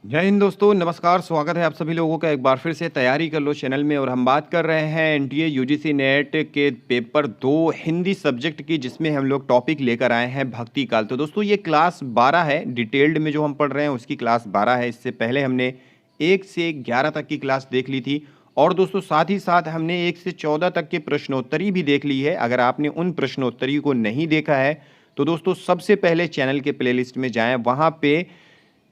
जय हिंद दोस्तों, नमस्कार। स्वागत है आप सभी लोगों का एक बार फिर से तैयारी कर लो चैनल में। और हम बात कर रहे हैं एनटीए यूजीसी नेट के पेपर 2 हिंदी सब्जेक्ट की, जिसमें हम लोग टॉपिक लेकर आए हैं भक्ति काल। तो दोस्तों ये क्लास 12 है, डिटेल्ड में जो हम पढ़ रहे हैं उसकी क्लास 12 है। इससे पहले हमने 1 से 11 तक की क्लास देख ली थी। और दोस्तों साथ ही साथ हमने 1 से 14 तक के प्रश्नोत्तरी भी देख ली है। अगर आपने उन प्रश्नोत्तरी को नहीं देखा है तो दोस्तों सबसे पहले चैनल के प्लेलिस्ट में जाएं, वहाँ पे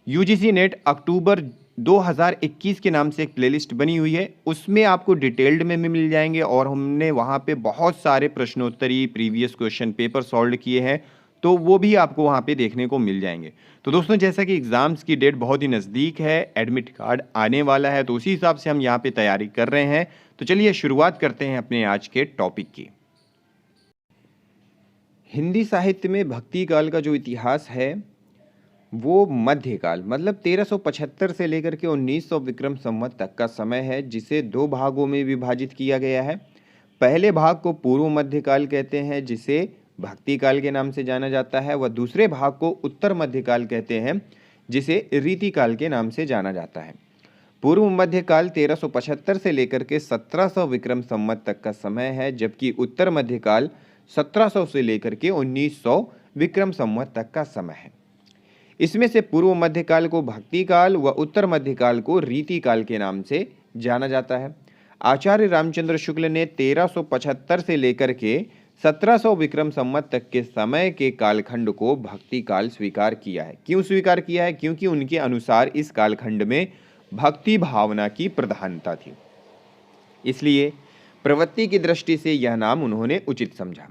यूजीसी नेट अक्टूबर 2021 के नाम से एक प्लेलिस्ट बनी हुई है, उसमें आपको डिटेल्ड में मिल जाएंगे। और हमने वहाँ पे बहुत सारे प्रश्नोत्तरी, प्रीवियस क्वेश्चन पेपर सॉल्व किए हैं, तो वो भी आपको वहाँ पे देखने को मिल जाएंगे। तो दोस्तों जैसा कि एग्ज़ाम्स की डेट बहुत ही नज़दीक है, एडमिट कार्ड आने वाला है, तो उसी हिसाब से हम यहाँ पे तैयारी कर रहे हैं। तो चलिए शुरुआत करते हैं अपने आज के टॉपिक की। हिंदी साहित्य में भक्ति काल का जो इतिहास है वो मध्यकाल मतलब 1375 से लेकर के 1900 विक्रम संवत तक का समय है, जिसे दो भागों में विभाजित किया गया है। पहले भाग को पूर्व मध्यकाल कहते हैं, जिसे भक्ति काल के नाम से जाना जाता है। वह दूसरे भाग को उत्तर मध्यकाल कहते हैं, जिसे रीति काल के नाम से जाना जाता है। पूर्व मध्यकाल 1375 से लेकर के 1700 विक्रम संवत तक का समय है, जबकि उत्तर मध्यकाल 1700 से लेकर के 1900 विक्रम संवत तक का समय है। इसमें से पूर्व मध्यकाल को भक्ति काल व उत्तर मध्यकाल को रीति काल के नाम से जाना जाता है। आचार्य रामचंद्र शुक्ल ने 1375 से लेकर के 1700 विक्रम संवत तक के समय के कालखंड को भक्ति काल स्वीकार किया है। क्यों स्वीकार किया है? क्योंकि उनके अनुसार इस कालखंड में भक्ति भावना की प्रधानता थी, इसलिए प्रवृत्ति की दृष्टि से यह नाम उन्होंने उचित समझा।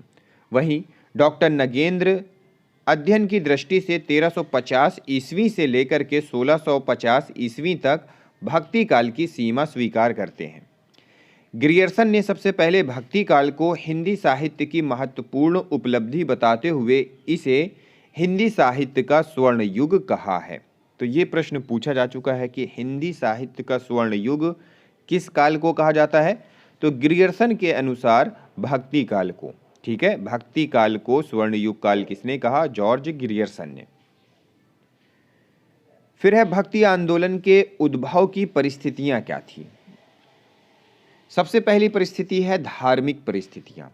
वहीं डॉक्टर नगेंद्र अध्ययन की दृष्टि से 1350 ईस्वी से लेकर के 1650 ईस्वी तक भक्ति काल की सीमा स्वीकार करते हैं। ग्रियर्सन ने सबसे पहले भक्ति काल को हिंदी साहित्य की महत्वपूर्ण उपलब्धि बताते हुए इसे हिंदी साहित्य का स्वर्ण युग कहा है। तो ये प्रश्न पूछा जा चुका है कि हिंदी साहित्य का स्वर्ण युग किस काल को कहा जाता है? तो ग्रियर्सन के अनुसार भक्ति काल को। ठीक है, भक्ति काल को स्वर्ण युग काल किसने कहा? जॉर्ज ग्रियर्सन ने। फिर है भक्ति आंदोलन के उद्भव की परिस्थितियां क्या थी। सबसे पहली परिस्थिति है धार्मिक परिस्थितियां।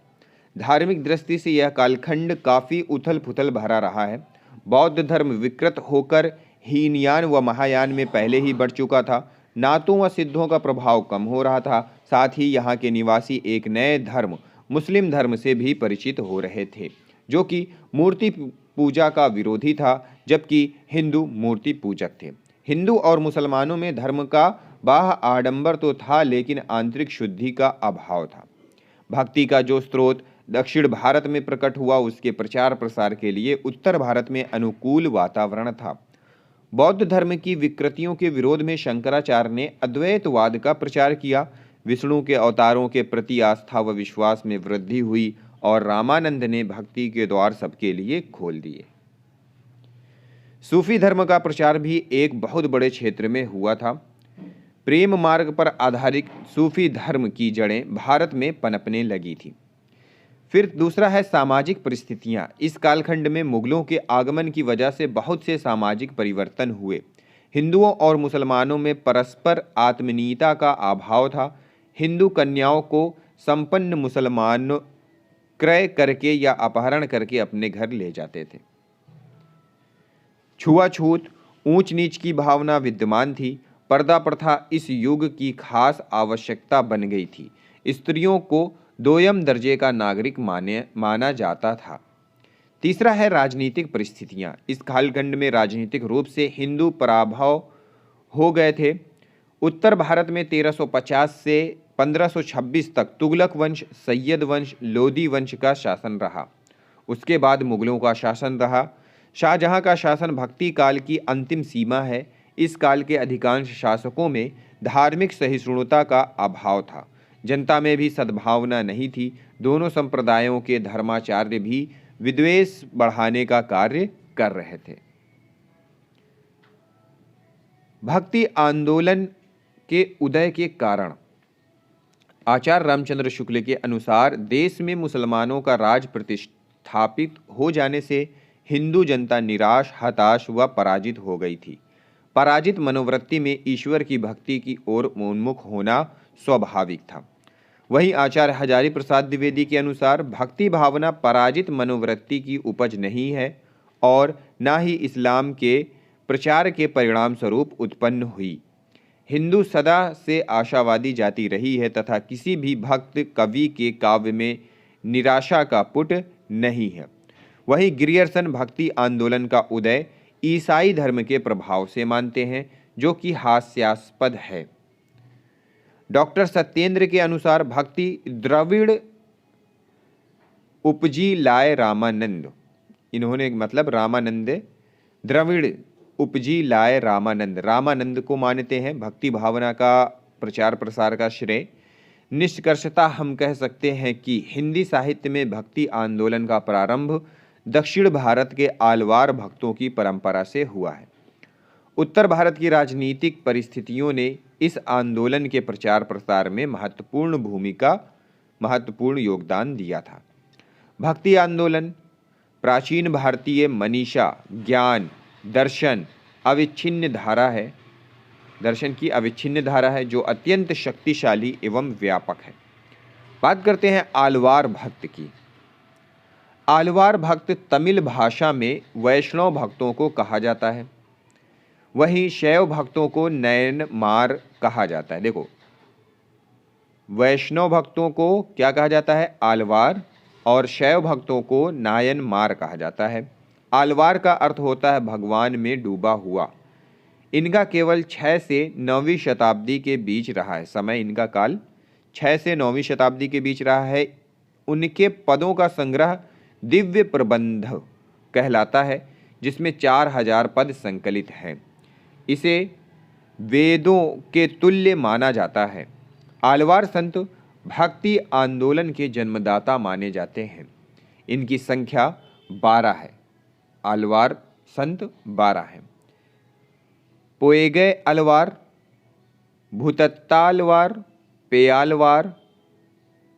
धार्मिक दृष्टि से यह कालखंड काफी उथल पुथल भरा रहा है। बौद्ध धर्म विकृत होकर हीनयान व महायान में पहले ही बढ़ चुका था। नातों व सिद्धों का प्रभाव कम हो रहा था। साथ ही यहाँ के निवासी एक नए धर्म मुस्लिम धर्म से भी परिचित हो रहे थे, जो कि मूर्ति पूजा का विरोधी था, जबकि हिंदू मूर्ति पूजक थे। हिंदू और मुसलमानों में धर्म का बाह्य आडंबर तो था, लेकिन आंतरिक शुद्धि का अभाव था। भक्ति का जो स्रोत दक्षिण भारत में प्रकट हुआ, उसके प्रचार प्रसार के लिए उत्तर भारत में अनुकूल वातावरण था। बौद्ध धर्म की विकृतियों के विरोध में शंकराचार्य ने अद्वैतवाद का प्रचार किया। विष्णु के अवतारों के प्रति आस्था व विश्वास में वृद्धि हुई और रामानंद ने भक्ति के द्वार सबके लिए खोल दिए। सूफी धर्म का प्रचार भी एक बहुत बड़े क्षेत्र में हुआ था। प्रेम मार्ग पर आधारित सूफी धर्म की जड़ें भारत में पनपने लगी थी। फिर दूसरा है सामाजिक परिस्थितियां। इस कालखंड में मुगलों के आगमन की वजह से बहुत से सामाजिक परिवर्तन हुए। हिंदुओं और मुसलमानों में परस्पर आत्मीयता का अभाव था। हिंदू कन्याओं को संपन्न मुसलमान क्रय करके या अपहरण करके अपने घर ले जाते थे। छुआछूत, ऊंच नीच की भावना विद्यमान थी। पर्दा प्रथा इस युग की खास आवश्यकता बन गई थी। स्त्रियों को दोयम दर्जे का नागरिक माना जाता था। तीसरा है राजनीतिक परिस्थितियां। इस कालखंड में राजनीतिक रूप से हिंदू पराभव हो गए थे। उत्तर भारत में 1350 से 1526 तक तुगलक वंश, सैयद वंश, लोदी वंश का शासन रहा। उसके बाद मुगलों का शासन रहा। शाहजहां का शासन भक्ति काल की अंतिम सीमा है। इस काल के अधिकांश शासकों में धार्मिक सहिष्णुता का अभाव था। जनता में भी सद्भावना नहीं थी। दोनों संप्रदायों के धर्माचार्य भी विद्वेष बढ़ाने का कार्य कर रहे थे। भक्ति आंदोलन के उदय के कारण आचार्य रामचंद्र शुक्ल के अनुसार देश में मुसलमानों का राज प्रतिष्ठापित हो जाने से हिंदू जनता निराश, हताश व पराजित हो गई थी। पराजित मनोवृत्ति में ईश्वर की भक्ति की ओर उन्मुख होना स्वाभाविक था। वहीं आचार्य हजारी प्रसाद द्विवेदी के अनुसार भक्ति भावना पराजित मनोवृत्ति की उपज नहीं है और न ही इस्लाम के प्रचार के परिणाम स्वरूप उत्पन्न हुई। हिंदू सदा से आशावादी जाति रही है तथा किसी भी भक्त कवि के काव्य में निराशा का पुट नहीं है। वहीं ग्रियर्सन भक्ति आंदोलन का उदय ईसाई धर्म के प्रभाव से मानते हैं, जो कि हास्यास्पद है। डॉक्टर सत्येंद्र के अनुसार भक्ति द्रविड़ उपजी लाए रामानंद, इन्होंने मतलब रामानंद, द्रविड़ उपजी लाए रामानंद, रामानंद को मानते हैं। भक्ति भावना का प्रचार प्रसार का श्रेय। निष्कर्षतः हम कह सकते हैं कि हिंदी साहित्य में भक्ति आंदोलन का प्रारंभ दक्षिण भारत के आलवार भक्तों की परंपरा से हुआ है। उत्तर भारत की राजनीतिक परिस्थितियों ने इस आंदोलन के प्रचार प्रसार में महत्वपूर्ण योगदान दिया था। भक्ति आंदोलन प्राचीन भारतीय मनीषा, ज्ञान, दर्शन की अविच्छिन्न धारा है जो अत्यंत शक्तिशाली एवं व्यापक है। बात करते हैं आलवार भक्त की। आलवार भक्त तमिल भाषा में वैष्णव भक्तों को कहा जाता है। वहीं शैव भक्तों को नयनमार कहा जाता है। देखो, वैष्णव भक्तों को क्या कहा जाता है? आलवार, और शैव भक्तों को नायनमार कहा जाता है। आलवार का अर्थ होता है भगवान में डूबा हुआ। इनका केवल 6 से 9वीं शताब्दी के बीच रहा है समय। इनका काल 6 से 9वीं शताब्दी के बीच रहा है। उनके पदों का संग्रह दिव्य प्रबंध कहलाता है, जिसमें 4000 पद संकलित हैं। इसे वेदों के तुल्य माना जाता है। आलवार संत भक्ति आंदोलन के जन्मदाता माने जाते हैं। इनकी संख्या 12 है। आलवार संत 12 हैं। पोएगै अलवार, भूतत्तालवार, पेयालवार,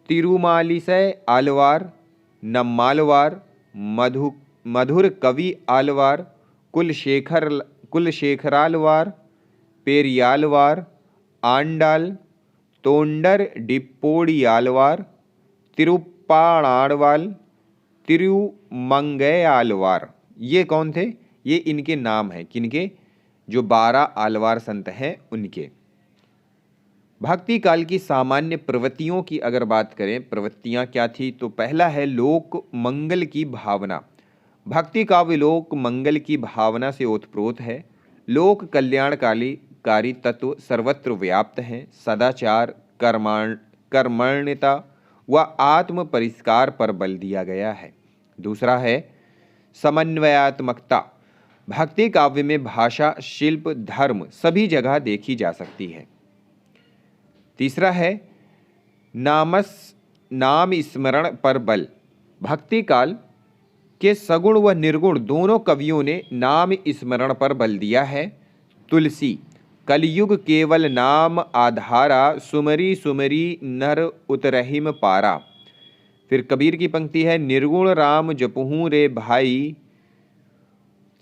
तिरुमालिसै आलवार, नम्मालवार, मधुर कवि आलवार, कुलशेखरालवार, पेरियालवार, आंडाल, तोंडर डिप्पोडियालवार, तिरुप्पाणाडवाल, तिरुमंगयालवार। ये कौन थे? ये इनके नाम हैं। किनके? जो 12 आलवार संत हैं उनके। भक्ति काल की सामान्य प्रवृत्तियों की अगर बात करें, प्रवृत्तियां क्या थी, तो पहला है लोक मंगल की भावना। भक्ति काव्य लोक मंगल की भावना से ओतप्रोत है। लोक कल्याणकारी तत्व सर्वत्र व्याप्त हैं। सदाचार, कर्मण्यता व आत्म परिष्कार पर बल दिया गया है। दूसरा है समन्वयात्मकता। भक्ति काव्य में भाषा, शिल्प, धर्म सभी जगह देखी जा सकती है। तीसरा है नाम स्मरण पर बल। भक्ति काल के सगुण व निर्गुण दोनों कवियों ने नाम स्मरण पर बल दिया है। तुलसी, कलयुग केवल नाम आधारा, सुमरी सुमरी नर उतरहिम पारा। फिर कबीर की पंक्ति है निर्गुण राम जपहूँ रे भाई।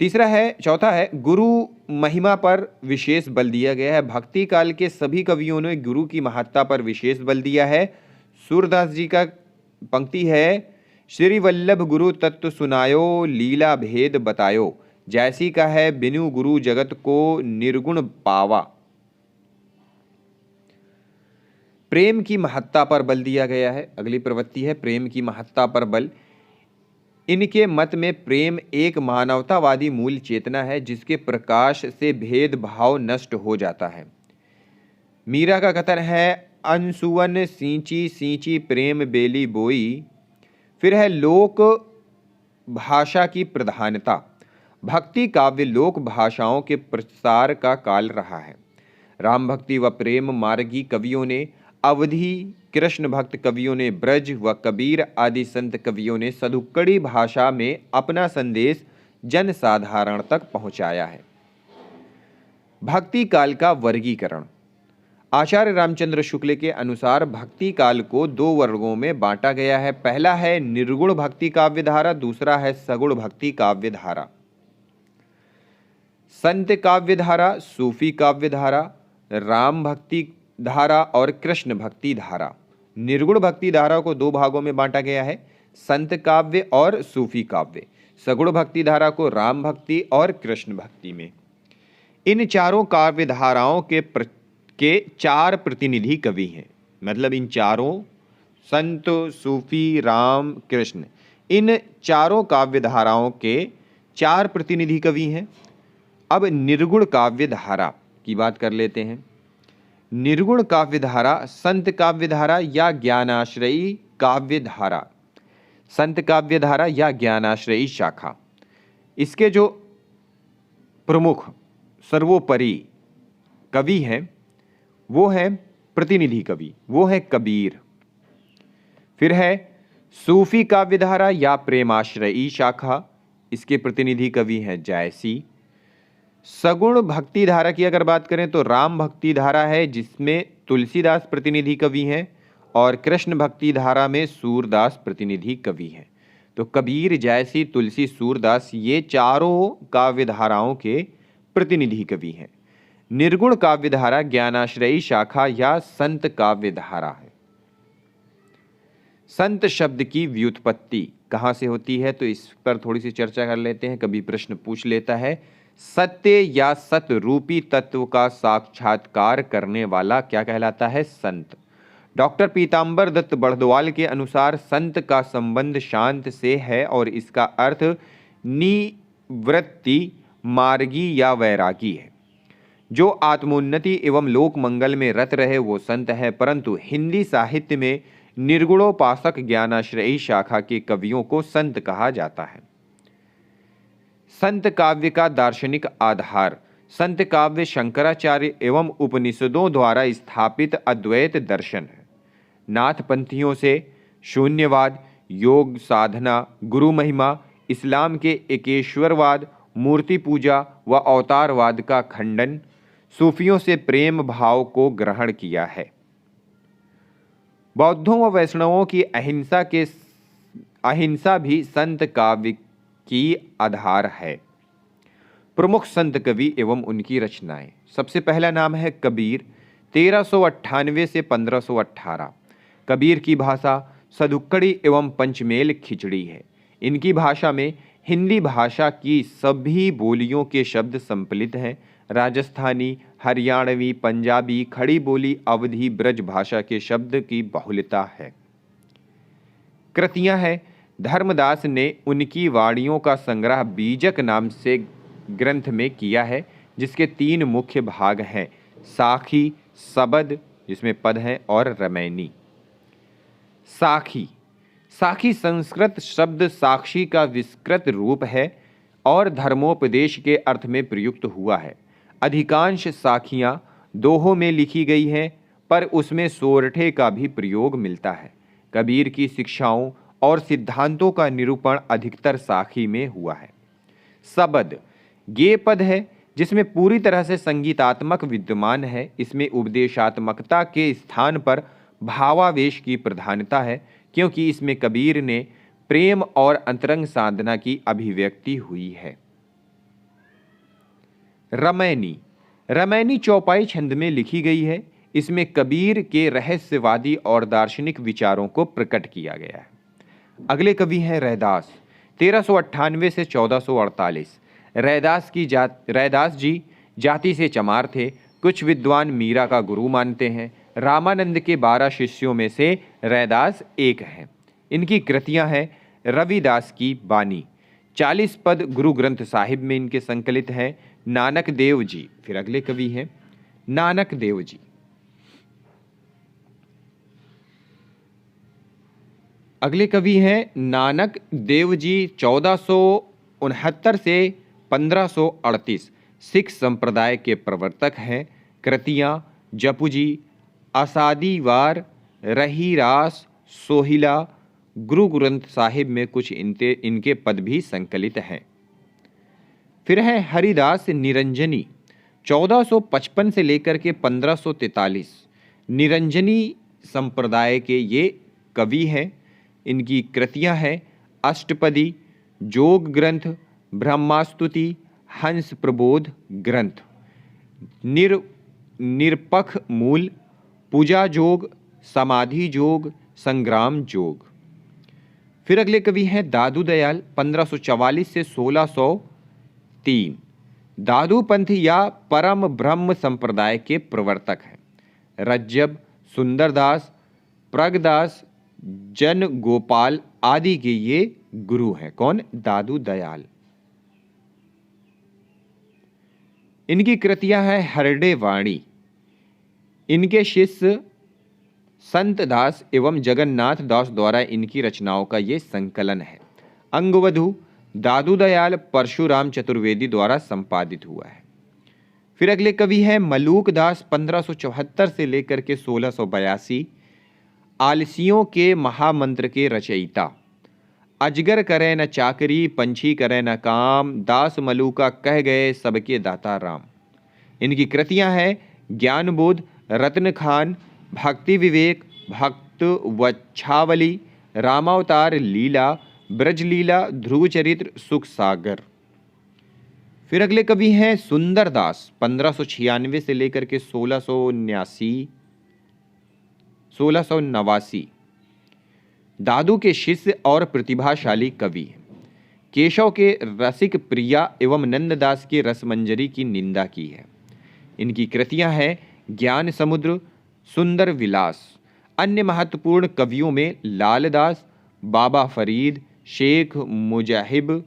चौथा है गुरु महिमा पर विशेष बल दिया गया है। भक्ति काल के सभी कवियों ने गुरु की महत्ता पर विशेष बल दिया है। सूरदास जी का पंक्ति है श्री वल्लभ गुरु तत्व सुनायो, लीला भेद बतायो, जैसी का है बिनु गुरु जगत को निर्गुण पावा। प्रेम की महत्ता पर बल दिया गया है। अगली प्रवृत्ति है प्रेम की महत्ता पर बल। इनके मत में प्रेम एक मानवतावादी मूल चेतना है जिसके प्रकाश से भेदभाव नष्ट हो जाता है। मीरा का कथन है अनसुवन सींची सींची प्रेम बेली बोई। फिर है लोक भाषा की प्रधानता। भक्ति काव्य लोक भाषाओं के प्रसार का काल रहा है। राम भक्ति व प्रेम मार्गी कवियों ने अवधि, कृष्ण भक्त कवियों ने ब्रज व कबीर आदि संत कवियों ने सदुक्कड़ी भाषा में अपना संदेश जन साधारण तक पहुंचाया है। भक्ति काल का वर्गीकरण। आचार्य रामचंद्र शुक्ल के अनुसार भक्ति काल को 2 वर्गों में बांटा गया है। पहला है निर्गुण भक्ति काव्य धारा, दूसरा है सगुण भक्ति काव्य धारा। संत काव्य धारा, सूफी काव्य धारा, राम भक्ति धारा और कृष्ण भक्ति धारा। निर्गुण भक्ति धारा को दो भागों में बांटा गया है, संत काव्य और सूफी काव्य। सगुण भक्ति धारा को राम भक्ति और कृष्ण भक्ति में। इन चारों काव्य धाराओं के चार प्रतिनिधि कवि हैं। मतलब इन चारों, संत, सूफी, राम, कृष्ण, इन चारों काव्य धाराओं के चार प्रतिनिधि कवि हैं। अब निर्गुण काव्य धारा की बात कर लेते हैं। निर्गुण काव्य धारा संत काव्य धारा या ज्ञानाश्रयी काव्य धारा, संत काव्य धारा या ज्ञानाश्रयी शाखा। इसके जो प्रमुख सर्वोपरि कवि हैं वो है प्रतिनिधि कवि, वो है कबीर। फिर है सूफी काव्य धारा या प्रेमाश्रयी शाखा, इसके प्रतिनिधि कवि हैं जायसी। सगुण भक्ति धारा की अगर बात करें तो राम भक्ति धारा है, जिसमें तुलसीदास प्रतिनिधि कवि हैं, और कृष्ण भक्ति धारा में सूरदास प्रतिनिधि कवि हैं। तो कबीर, जायसी, तुलसी, सूरदास ये चारों काव्य धाराओं के प्रतिनिधि कवि हैं। निर्गुण काव्य धारा ज्ञानाश्रयी शाखा या संत काव्य धारा है। संत शब्द की व्युत्पत्ति कहाँ से होती है, तो इस पर थोड़ी सी चर्चा कर लेते हैं। कभी प्रश्न पूछ लेता है, सत्य या सत रूपी तत्व का साक्षात्कार करने वाला क्या कहलाता है? संत। डॉक्टर पीतांबर दत्त बड़दवाल के अनुसार संत का संबंध शांत से है और इसका अर्थ निवृत्ति, मार्गी या वैरागी है। जो आत्मोन्नति एवं लोक मंगल में रत रहे वो संत है। परंतु हिंदी साहित्य में निर्गुणोपासक ज्ञानाश्रयी शाखा के कवियों को संत कहा जाता है। संत काव्य का दार्शनिक आधार संत काव्य शंकराचार्य एवं उपनिषदों द्वारा स्थापित अद्वैत दर्शन है। नाथपंथियों से शून्यवाद, योग साधना, गुरु महिमा, इस्लाम के एकेश्वरवाद, मूर्ति पूजा व अवतारवाद का खंडन, सूफियों से प्रेम भाव को ग्रहण किया है। बौद्धों व वैष्णवों की अहिंसा भी संत काव्य की आधार है। प्रमुख संत कवि एवं उनकी रचनाएं। सबसे पहला नाम है कबीर, 1398 से 1518। कबीर की भाषा सदुक्कड़ी एवं पंचमेल खिचड़ी है। इनकी भाषा में हिंदी भाषा की सभी बोलियों के शब्द संकलित हैं। राजस्थानी, हरियाणवी, पंजाबी, खड़ी बोली, अवधी, ब्रज भाषा के शब्द की बहुलता है। कृतियां हैं। धर्मदास ने उनकी वाणियों का संग्रह बीजक नाम से ग्रंथ में किया है, जिसके 3 मुख्य भाग हैं, साखी, सबद जिसमें पद हैं और रमैनी। साखी। साखी संस्कृत शब्द साक्षी का विस्कृत रूप है और धर्मोपदेश के अर्थ में प्रयुक्त हुआ है। अधिकांश साखियाँ दोहों में लिखी गई हैं, पर उसमें सोरठे का भी प्रयोग मिलता है। कबीर की शिक्षाओं और सिद्धांतों का निरूपण अधिकतर साखी में हुआ है। सबद गेय पद है, जिसमें पूरी तरह से संगीतात्मक विद्यमान है। इसमें उपदेशात्मकता के स्थान पर भावावेश की प्रधानता है, क्योंकि इसमें कबीर ने प्रेम और अंतरंग साधना की अभिव्यक्ति हुई है। रमैनी। रमैनी चौपाई छंद में लिखी गई है। इसमें कबीर के रहस्यवादी और दार्शनिक विचारों को प्रकट किया गया है। अगले कवि हैं रैदास, 1398 से 1448। रैदास जी जाति से चमार थे। कुछ विद्वान मीरा का गुरु मानते हैं। रामानंद के 12 शिष्यों में से रैदास एक हैं। इनकी कृतियां हैं रविदास की बानी, 40 पद गुरु ग्रंथ साहिब में इनके संकलित हैं। नानक देव जी। फिर अगले कवि हैं नानक देव जी। अगले कवि हैं नानक देव जी, 1469 से 1538। सिख संप्रदाय के प्रवर्तक हैं। कृतियां जपुजी, आसादीवार, रहीरास, सोहिला, गुरु ग्रंथ साहिब में कुछ इनके पद भी संकलित हैं। फिर है हरिदास निरंजनी, 1455 से लेकर के 1543। निरंजनी संप्रदाय के ये कवि हैं। इनकी कृतियां हैं अष्टपदी, जोग ग्रंथ, ब्रह्मास्तुति, हंस प्रबोध ग्रंथ, निरपख मूल, पूजा जोग, समाधि जोग, संग्राम जोग। फिर अगले कवि हैं दादू दयाल 1544 से 1603। दादू पंथ या परम ब्रह्म संप्रदाय के प्रवर्तक हैं। रज्जब, सुंदरदास, प्रगदास, जन गोपाल आदि के ये गुरु हैं। कौन? दादू दयाल। इनकी कृतियां हैं हरडे वाणी। इनके शिष्य संत दास एवं जगन्नाथ दास द्वारा इनकी रचनाओं का ये संकलन है। अंगवधु दादू दयाल परशुराम चतुर्वेदी द्वारा संपादित हुआ है। फिर अगले कवि हैं मलूक दास 1574 से लेकर के 1682। आलसियों के महामंत्र के रचयिता। अजगर करे न चाकरी, पंछी करे न काम, दास मलूका कह गए सबके दाता राम। इनकी कृतियां हैं ज्ञानबोध, रत्न खान, भक्ति विवेक, भक्त वच्छावली, रामावतार लीला, ब्रजलीला, ध्रुव चरित्र, सुख सागर। फिर अगले कवि हैं सुंदरदास 1596 से लेकर के 1689। दादू के शिष्य और प्रतिभाशाली कवि हैं। केशव के रसिक प्रिया एवं नंददास के रसमंजरी की निंदा की है। इनकी कृतियां हैं ज्ञान समुद्र, सुंदर विलास। अन्य महत्वपूर्ण कवियों में लालदास, बाबा फरीद, शेख मुजाहिब,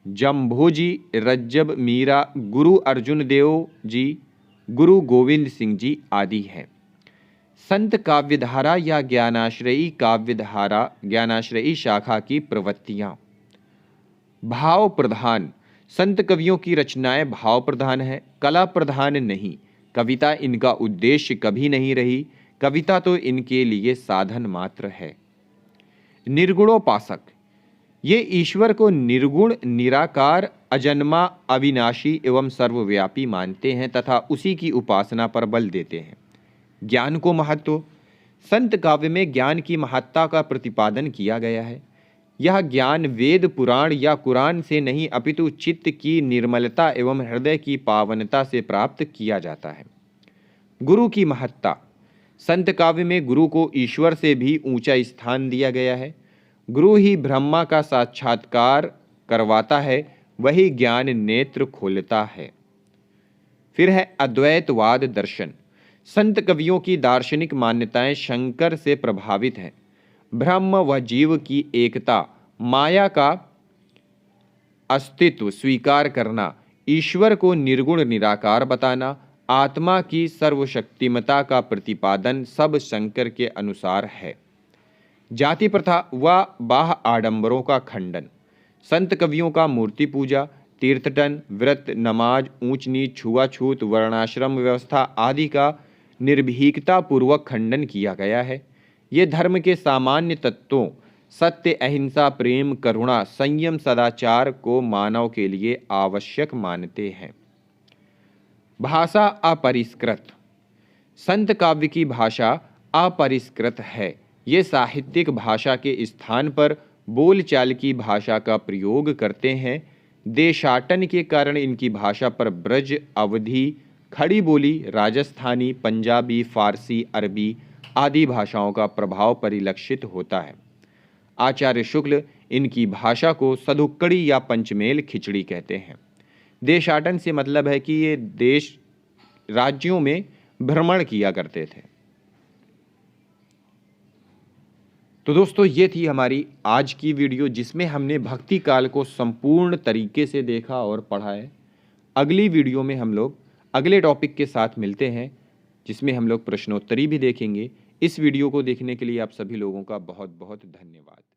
जम्भोजी, रज्जब मीरा, गुरु अर्जुन देव जी, गुरु गोविंद सिंह जी आदि हैं। संत काव्यधारा या ज्ञानाश्रयी काव्यधारा, ज्ञानाश्रयी शाखा की प्रवृत्तियां। भाव प्रधान। संत कवियों की रचनाएं भाव प्रधान है, कला प्रधान नहीं। कविता इनका उद्देश्य कभी नहीं रही, कविता तो इनके लिए साधन मात्र है। निर्गुणोपासक। ये ईश्वर को निर्गुण, निराकार, अजन्मा, अविनाशी एवं सर्वव्यापी मानते हैं तथा उसी की उपासना पर बल देते हैं। ज्ञान को महत्व। संत काव्य में ज्ञान की महत्ता का प्रतिपादन किया गया है। यह ज्ञान वेद, पुराण या कुरान से नहीं अपितु चित्त की निर्मलता एवं हृदय की पावनता से प्राप्त किया जाता है। गुरु की महत्ता। संत काव्य में गुरु को ईश्वर से भी ऊंचा स्थान दिया गया है। गुरु ही ब्रह्मा का साक्षात्कार करवाता है, वही ज्ञान नेत्र खोलता है। फिर है अद्वैतवाद दर्शन। संत कवियों की दार्शनिक मान्यताएं शंकर से प्रभावित हैं। ब्रह्म व जीव की एकता, माया का अस्तित्व स्वीकार करना, ईश्वर को निर्गुण निराकार बताना, आत्मा की सर्वशक्तिमता का प्रतिपादन सब शंकर के अनुसार है। जाति प्रथा व बाह्य आडंबरों का खंडन। संत कवियों का मूर्ति पूजा, तीर्थटन, व्रत, नमाज, ऊंच नीच, छुआछूत, वर्णाश्रम व्यवस्था आदि का निर्भीकता पूर्वक खंडन किया गया है। ये धर्म के सामान्य तत्वों सत्य, अहिंसा, प्रेम, करुणा, संयम, सदाचार को मानव के लिए आवश्यक मानते हैं। भाषा अपरिष्कृत। संत काव्य की भाषा अपरिष्कृत है। ये साहित्यिक भाषा के स्थान पर बोलचाल की भाषा का प्रयोग करते हैं। देशाटन के कारण इनकी भाषा पर ब्रज, अवधी, खड़ी बोली, राजस्थानी, पंजाबी, फारसी, अरबी आदि भाषाओं का प्रभाव परिलक्षित होता है। आचार्य शुक्ल इनकी भाषा को सधुक्कड़ी या पंचमेल खिचड़ी कहते हैं। देशाटन से मतलब है कि ये देश राज्यों में भ्रमण किया करते थे। तो दोस्तों ये थी हमारी आज की वीडियो, जिसमें हमने भक्ति काल को संपूर्ण तरीके से देखा और पढ़ा है। अगली वीडियो में हम लोग अगले टॉपिक के साथ मिलते हैं, जिसमें हम लोग प्रश्नोत्तरी भी देखेंगे। इस वीडियो को देखने के लिए आप सभी लोगों का बहुत बहुत धन्यवाद।